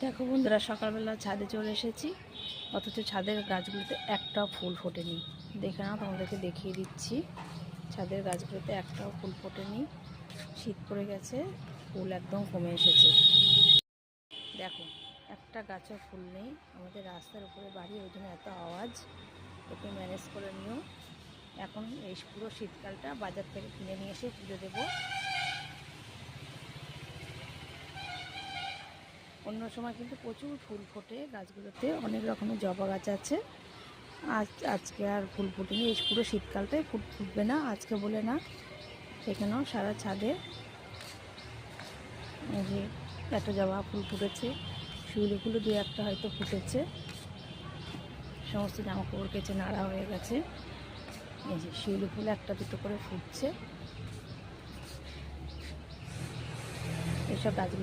দেখো বন্ধুরা, সকালবেলা ছাদে চলে এসেছি, অথচ ছাদের গাছগুলোতে একটাও ফুল ফোটেনি। দেখে নাও, তোমাদেরকে দেখিয়ে দিচ্ছি। ছাদের গাছগুলোতে একটাও ফুল ফোটেনি। শীত পড়ে গেছে, ফুল একদম কমে এসেছে। দেখো, একটা গাছের ফুল নেই। আমাদের রাস্তার উপরে বাড়ি, ওই জন্য এত আওয়াজ। একটু ম্যানেজ করে নিও। এখন এই পুরো শীতকালটা বাজার থেকে কিনে নিয়ে এসে পুজো দেবো। অন্য সময় কিন্তু প্রচুর ফুল ফোটে গাছগুলোতে, অনেক রকমের জবা গাছ আছে। আজকে আর ফুল ফুটেনি। এই পুরো শীতকালটাই ফুল ফুটবে না আজকে বলে না। এখানেও সারা ছাদে এই যে এত জবা ফুল ফুটেছে। শিউলি ফুলও দু একটা হয়তো ফুটেছে। সমস্ত জামা কাপড় কেচে নাড়া হয়ে গেছে। এই যে শিউলি ফুল একটা দুটো করে ফুটছে। এসব গাছগুলো